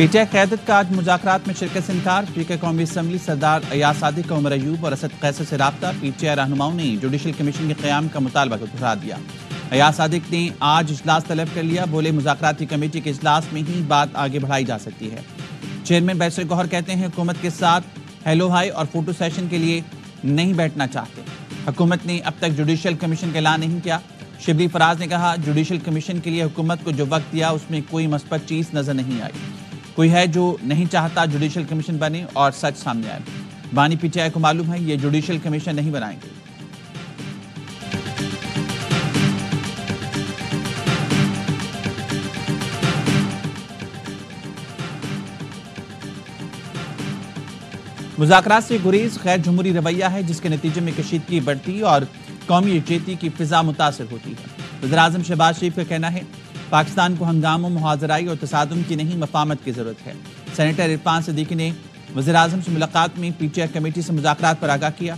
P T I قیادت کا آج مذاکرات میں شرکت سے انکار۔ اسپیکر قومی اسمبلی سردار ایاز صادق کا عمر ایوب اور اسد قیصر سے رابطہ۔ پی ٹی آئی رہنماؤں نے جوڈیشل کمیشن کے قیام کا مطالبہ کو دہرا دیا۔ ایاز صادق نے آج اجلاس طلب کر لیا، بولے مذاکراتی کمیٹی کے اجلاس میں ہی بات آگے بڑھائی جا سکتی ہے۔ چیئرمین بیرسٹر گوہر کہتے ہیں حکومت کے ساتھ ہیلو ہائی اور فوٹو سیشن کے لیے نہیں بیٹھنا چاہتے۔ حکومت نے اب تک جوڈیشل کمیشن کا اعلان نہیں کیا۔ شبلی فراز نے کہا جوڈیشل کمیشن کے لیے حکومت کو جو وقت دیا اس میں کوئی مثبت چیز نظر نہیں آئی۔ کوئی ہے جو نہیں چاہتا جوڈیشل کمیشن بنے اور سچ سامنے آئے۔ بانی پی ٹی آئی کو معلوم ہے یہ جوڈیشل کمیشن نہیں بنائیں گے۔ مذاکرات سے گریز غیر جمہوری رویہ ہے جس کے نتیجے میں کشیدگی بڑھتی اور قومی یکجہتی کی فضا متاثر ہوتی ہے۔ وزیراعظم شہباز شریف کا کہنا ہے پاکستان کو ہنگاموں، محاذرائی اور تصادم کی نہیں مفاہمت کی ضرورت ہے۔ سینیٹر عرفان صدیقی نے وزیراعظم سے ملاقات میں پی ٹی آئی کمیٹی سے مذاکرات پر آگاہ کیا۔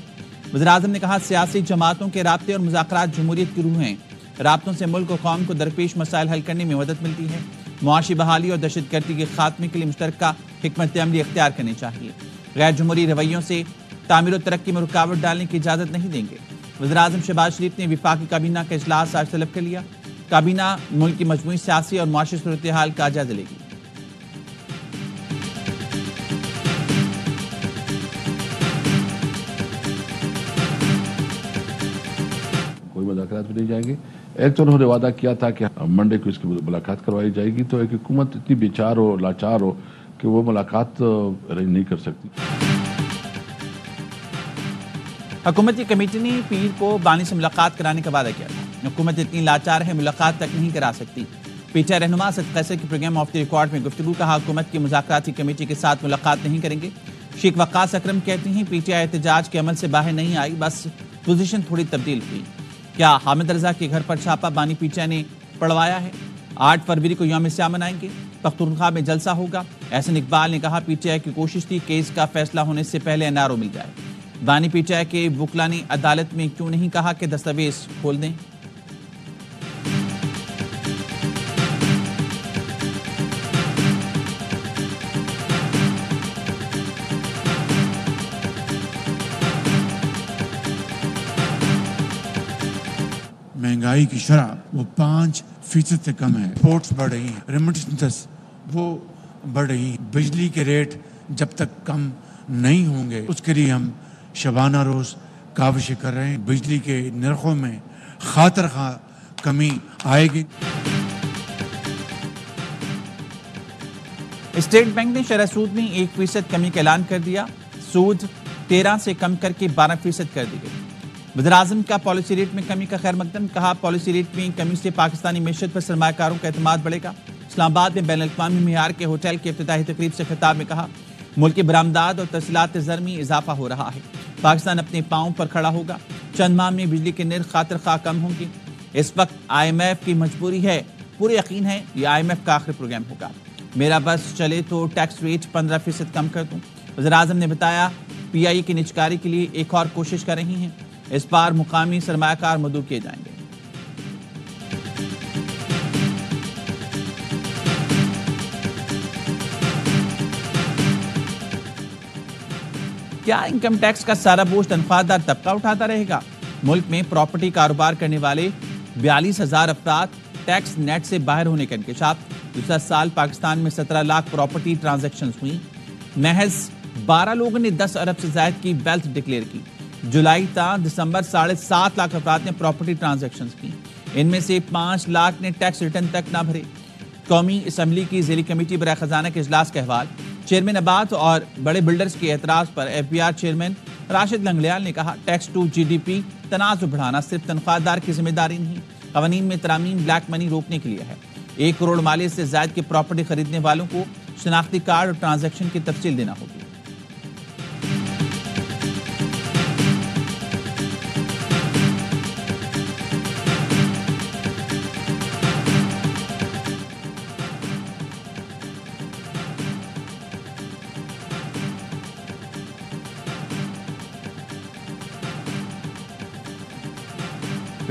وزیراعظم نے کہا سیاسی جماعتوں کے رابطے اور مذاکرات جمہوریت کی روح ہیں۔ رابطوں سے ملک و قوم کو درپیش مسائل حل کرنے میں مدد ملتی ہے۔ معاشی بحالی اور دہشت گردی کے خاتمے کے لیے مشترکہ حکمت عملی اختیار کرنی چاہیے۔ غیر جمہوری رویوں سے تعمیر و ترقی میں رکاوٹ ڈالنے کی اجازت نہیں دیں گے۔ وزیراعظم شہباز شریف نے وفاقی کابینہ کا اجلاس آج طلب کر لیا۔ کابینہ ملک کی مجموعی سیاسی اور معاشی صورتحال کا جائزہ لے گی۔ کوئی مذاکرات بھی نہیں جائیں گے۔ ایک تو انہوں نے وعدہ کیا تھا کہ منڈے کو اس کی ملاقات کروائی جائے گی، تو ایک حکومت اتنی بیچار ہو، لاچار ہو کہ وہ ملاقات ارینج نہیں کر سکتی۔ حکومتی کمیٹی نے پیر کو بانی سے ملاقات کرانے کا وعدہ کیا تھا۔ حکومت اتنی لاچار ہے ملاقات تک نہیں کرا سکتی۔ پی ٹی آئی رہنما اسد قیصر کی پروگرام آف دی ریکارڈ میں گفتگو، کہا حکومت کی مذاکراتی کمیٹی کے ساتھ ملاقات نہیں کریں گے۔ شیخ وقاص اکرم کہتے ہیں پی ٹی آئی احتجاج کے عمل سے باہر نہیں آئی، بس پوزیشن تھوڑی تبدیل ہوئی۔ کیا حامد رضا کے گھر پر چھاپا بانی پی ٹی آئی نے پڑوایا ہے؟ 8 فروری کو یوم سیاہ منائیں گے، پختونخوا میں جلسہ ہوگا۔ احسن اقبال نے کہا پی ٹی آئی کی کوشش تھی کیس کا فیصلہ ہونے سے پہلے این آر او مل جائے۔ بانی پی ٹی آئی کے وکلا نے عدالت میں کیوں نہیں کہا کہ دستاویز کھول دیں؟ مہنگائی کی شرح وہ 5% سے کم ہے، سپورٹس بڑھ رہی ہیں، ریمیٹنسز وہ بڑھ رہی ہیں۔ بجلی کے ریٹ جب تک کم نہیں ہوں گے اس کے لیے ہم شبانہ روز کاوشیں کر رہے ہیں۔ بجلی کے نرخوں میں خاطر خواہ کمی آئے گی۔ اسٹیٹ بینک نے شرح سود میں 1% کمی کا اعلان کر دیا۔ سود 13 سے کم کر کے 12% کر دی گئی۔ وزیراعظم کا پالیسی ریٹ میں کمی کا خیر مقدم، کہا پالیسی ریٹ میں کمی سے پاکستانی معیشت پر سرمایہ کاروں کا اعتماد بڑھے گا۔ اسلام آباد میں بین الاقوامی معیار کے ہوٹل کی افتتاحی تقریب سے خطاب میں کہا ملک کی برآمدات اور ترسیلات زر میں اضافہ ہو رہا ہے، پاکستان اپنے پاؤں پر کھڑا ہوگا، چند ماہ میں بجلی کے نرخ خاطر خواہ کم ہوں گے۔ اس وقت آئی ایم ایف کی مجبوری ہے، پورے یقین ہے یہ آئی ایم ایف کا آخری پروگرام ہوگا، میرا بس چلے تو ٹیکس ریٹ 15% کم کر دوں۔ وزیراعظم نے بتایا پی آئی کی نجکاری کے لیے ایک اور کوشش کر رہی ہیں، اس بار مقامی سرمایہ کار مدعو کیے جائیں گے۔ کیا انکم ٹیکس کا سارا بوجھ تنخواہ دار طبقہ اٹھاتا رہے گا؟ ملک میں پراپرٹی کاروبار کرنے والے 42,000 افراد ٹیکس نیٹ سے باہر ہونے کا انکشاف۔ گزشتہ سال پاکستان میں 17 لاکھ پراپرٹی ٹرانزیکشنز ہوئی، محض 12 لوگوں نے 10 ارب سے زائد کی ویلتھ ڈکلیئر کی۔ جولائی تا دسمبر 7.5 لاکھ افراد نے پراپرٹی ٹرانزیکشنز کی، ان میں سے 5 لاکھ نے ٹیکس ریٹرن تک نہ بھرے۔ قومی اسمبلی کی ذیلی کمیٹی برائے خزانہ کے اجلاس کا احوال، چیئرمین عباس اور بڑے بلڈرز کے اعتراض پر F B R chairman Rashid Langrial نے کہا tax to G D P تنازع بڑھانا صرف تنخواہ دار کی ذمہ داری نہیں، قوانین میں ترامیم بلیک منی روکنے کے لیے ہے۔ 1 کروڑ مالیت سے زائد کی پراپرٹی خریدنے والوں کو شناختی کارڈ اور ٹرانزیکشن کی تفصیل دینا ہوگی۔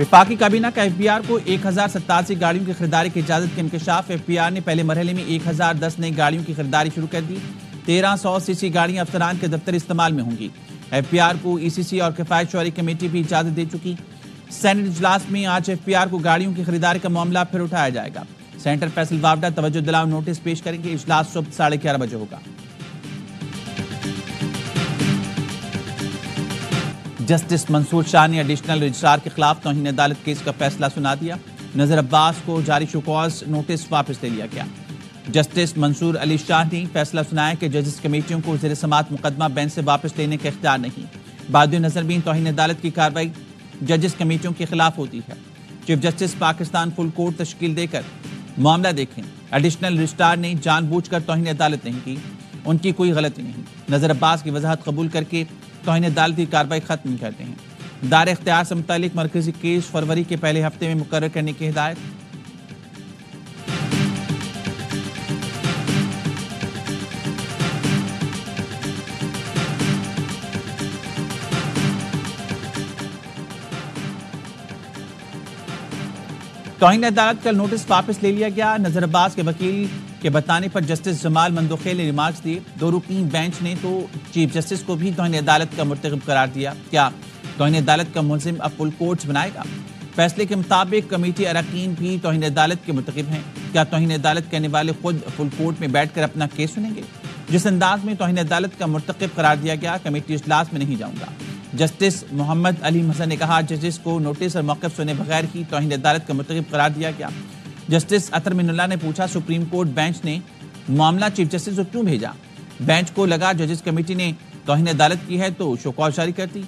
وفاقی کابینہ کا FBR کو 1087 گاڑیوں کی خریداری کی اجازت کا انکشاف۔ FBR نے پہلے مرحلے میں 1010 نئی گاڑیوں کی خریداری شروع کر دی۔ 1300 CC گاڑیاں افسران کے دفتر استعمال میں ہوں گی۔ FBR کو ECC اور کفایت شعاری کمیٹی بھی اجازت دے چکی۔ سینٹ اجلاس میں آج FBR کو گاڑیوں کی خریداری کا معاملہ پھر اٹھایا جائے گا۔ سینٹر فیصل واوڈا توجہ دلاؤ نوٹس پیش کریں گے۔ اجلاس صبح 11:30 بجے ہوگا۔ جسٹس منصور شاہ نے ایڈیشنل رجسٹرار کے خلاف توہین عدالت کیس کا فیصلہ سنا دیا۔ نذیر عباس کو جاری شو کاز نوٹس واپس لے لیا گیا۔ جسٹس منصور علی شاہ نے فیصلہ سنایا کہ ججز کمیٹیوں کو زیر سماعت مقدمہ بینچ سے واپس لینے کا اختیار نہیں۔ بعد نظر بھی توہین عدالت کی کارروائی ججز کمیٹیوں کے خلاف ہوتی ہے۔ Chief justice Pakistan full court تشکیل دے کر معاملہ دیکھیں۔ ایڈیشنل رجسٹرار نے جان بوجھ کر توہین عدالت نہیں کی، ان کی کوئی غلطی نہیں۔ نذیر عباس کی وضاحت قبول کر کے توہین عدالت کی کارروائی ختم کرتے ہیں۔ دار اختیار سے متعلق مرکزی کیس فروری کے پہلے ہفتے میں مقرر کرنے کی ہدایت۔ توہین عدالت کا نوٹس واپس لے لیا گیا۔ نذیر عباس کے وکیل کے بتانے پر جسٹس جمال مندوخیل نے ریمارکس دیے۔ 2 رکنی بینچ نے تو چیف جسٹس کو بھی توہین عدالت کا مرتکب قرار دیا۔ کیا توہین عدالت کا ملزم اب فل کورٹس بنائے گا؟ فیصلے کے مطابق کمیٹی اراکین بھی توہین عدالت کے مرتکب ہیں۔ کیا توہین عدالت کرنے والے خود فل کورٹ میں بیٹھ کر اپنا کیس سنیں گے؟ جس انداز میں توہین عدالت کا مرتکب قرار دیا گیا، کمیٹی اجلاس میں نہیں جاؤں گا۔ جسٹس محمد علی حسن نے کہا ججز کو نوٹس اور موقف سنے بغیر ہی توہین عدالت کا مرتکب قرار دیا گیا۔ جسٹس اطہر من اللہ نے پوچھا سپریم کورٹ بینچ نے معاملہ چیف جسٹس کو کیوں بھیجا؟ بینچ کو لگا ججز کمیٹی نے توہین عدالت کی ہے تو شو کاز جاری کرتی۔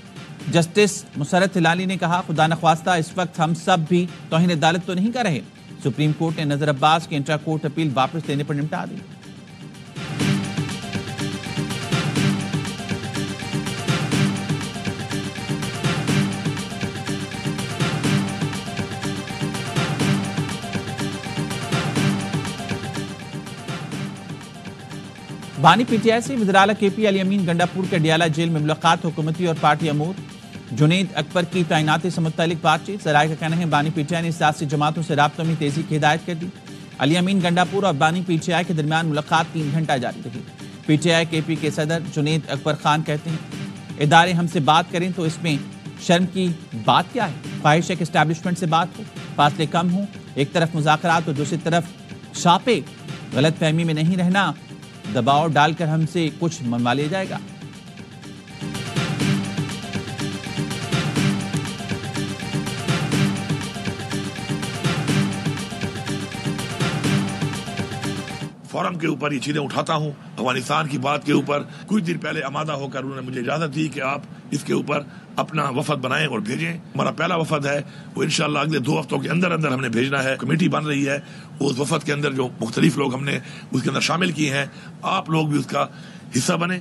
جسٹس مسرت ہلالی نے کہا خدا نخواستہ اس وقت ہم سب بھی توہین عدالت تو نہیں کر رہے۔ سپریم کورٹ نے نذیر عباس کی انٹرا کورٹ اپیل واپس لینے پر نمٹا دی۔ بانی پی ٹی آئی سے وزیر اعلیٰ KP علی امین گنڈاپور کے ڈیالہ جیل میں ملاقات، حکومتی اور پارٹی امور، جنید اکبر کی تعیناتی سے متعلق بات چیت۔ ذرائع کا کہنا ہے بانی پی ٹی آئی نے سیاسی جماعتوں سے رابطوں میں تیزی کی ہدایت کر دی۔ علی امین گنڈاپور اور بانی پی ٹی آئی کے درمیان ملاقات 3 گھنٹہ جاری رہی۔ پی ٹی آئی KP کے صدر جنید اکبر خان کہتے ہیں ادارے ہم سے بات کریں تو اس میں شرم کی بات کیا ہے؟ خواہش ہے کہ اسٹیبلشمنٹ سے بات ہو، فاصلے کم ہوں، ایک طرف مذاکرات اور دوسری طرف چھاپے، غلط فہمی میں نہیں رہنا، دباؤ ڈال کر ہم سے کچھ منوا لیا جائے گا۔ فورم کے اوپر یہ چیزیں اٹھاتا ہوں، افغانستان کی بات کے اوپر کچھ دن پہلے آمادہ ہو کر انہوں نے مجھے اجازت دی کہ آپ اس کے اوپر اپنا وفد بنائیں اور بھیجیں۔ ہمارا پہلا وفد ہے وہ انشاءاللہ اگلے 2 ہفتوں کے اندر ہم نے بھیجنا ہے۔ کمیٹی بن رہی ہے، اس وفد کے اندر جو مختلف لوگ ہم نے اس کے اندر شامل کیے ہیں، آپ لوگ بھی اس کا حصہ بنیں۔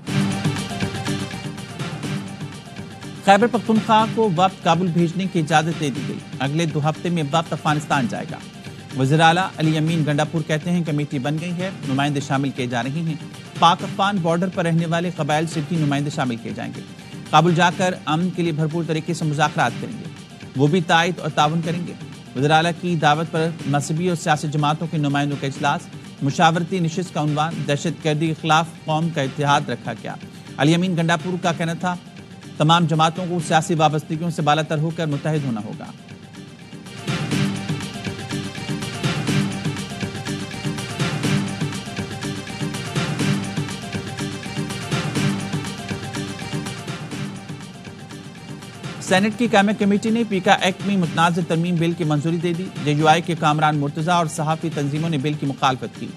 خیبر پختونخوا کو وفد کابل بھیجنے کی اجازت دے دی گئی۔ اگلے 2 ہفتے میں وفد افغانستان جائے گا۔ وزیر اعلیٰ علی امین گنڈاپور کہتے ہیں کمیٹی بن گئی ہے، نمائندے شامل کیے جا رہے ہیں۔ پاک افغان بارڈر پر رہنے والے قبائل سے بھی نمائندے شامل کیے جائیں گے۔ کابل جا کر امن کے لیے بھرپور طریقے سے مذاکرات کریں گے، وہ بھی تائید اور تعاون کریں گے۔ وزیر اعلیٰ کی دعوت پر مذہبی اور سیاسی جماعتوں کے نمائندوں کا اجلاس، مشاورتی نشست کا عنوان دہشت گردی کے خلاف قوم کا اتحاد رکھا گیا۔ علی امین گنڈاپور کا کہنا تھا تمام جماعتوں کو سیاسی وابستگیوں سے بالاتر ہو کر متحد ہونا ہوگا۔ سینٹ کی قائمہ کمیٹی نے پیکا ایکٹ میں متنازع ترمیم بل کی منظوری دے دی۔ JUI کے کامران مرتضی اور صحافی تنظیموں نے بل کی مخالفت کی۔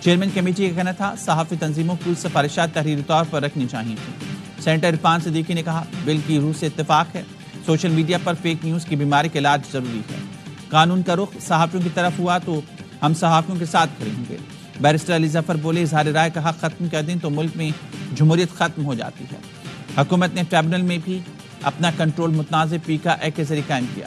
چیئرمین کمیٹی کا کہنا تھا صحافی تنظیموں کو سفارشات تحریری طور پر رکھنی چاہیے تھیں۔ سینیٹر عرفان صدیقی نے کہا بل کی روح سے اتفاق ہے، سوشل میڈیا پر فیک نیوز کی بیماری کا علاج ضروری ہے۔ قانون کا رخ صحافیوں کی طرف ہوا تو ہم صحافیوں کے ساتھ کھڑے ہوں گے۔ بیرسٹر علی ظفر بولے اظہار رائے کا حق ختم کر دیں تو ملک میں جمہوریت ختم ہو جاتی ہے۔ حکومت نے ٹریبونل میں بھی اپنا کنٹرول متنازع پیکا ایکٹ کے ذریعے قائم کیا۔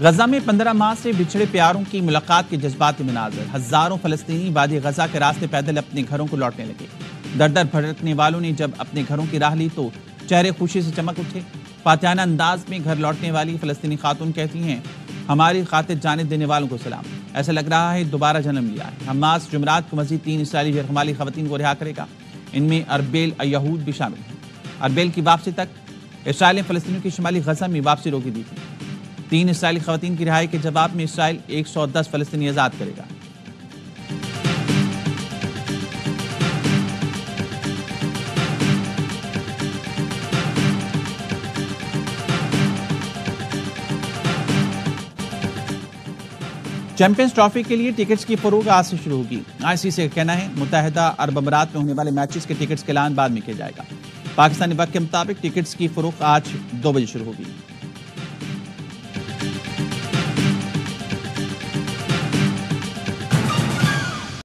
غزہ میں 15 ماہ سے بچھڑے پیاروں کی ملاقات کے جذباتی مناظر، ہزاروں فلسطینی وادی غزہ کے راستے پیدل اپنے گھروں کو لوٹنے لگے۔ در در بھٹکنے والوں نے جب اپنے گھروں کی راہ لی تو چہرے خوشی سے چمک اٹھے۔ فاتحانہ انداز میں گھر لوٹنے والی فلسطینی خاتون کہتی ہیں، ہماری خاطر جانے دینے والوں کو سلام، ایسا لگ رہا ہے دوبارہ جنم لیا ہے۔ حماس جمعرات کو مزید 3 اسرائیلی یرغمالی خواتین کو رہا کرے گا، ان میں اربیل یہود بھی شامل ہیں۔ اربیل کی واپسی تک اسرائیل نے فلسطینیوں کی شمالی غزہ میں واپسی روکی دی تھی۔ 3 اسرائیلی خواتین کی رہائی کے جواب میں اسرائیل 110 فلسطینی آزاد کرے گا۔ چیمپئنز ٹرافی کے لیے ٹکٹس کی فروخت آج سے شروع ہوگی۔ آئی سی سی کا کہنا ہے متحدہ عرب امارات میں ہونے والے میچز کے ٹکٹس کا اعلان بعد میں کیا جائے گا۔ پاکستانی وقت کے مطابق ٹکٹس کی فروخت آج 2 بجے شروع ہوگی۔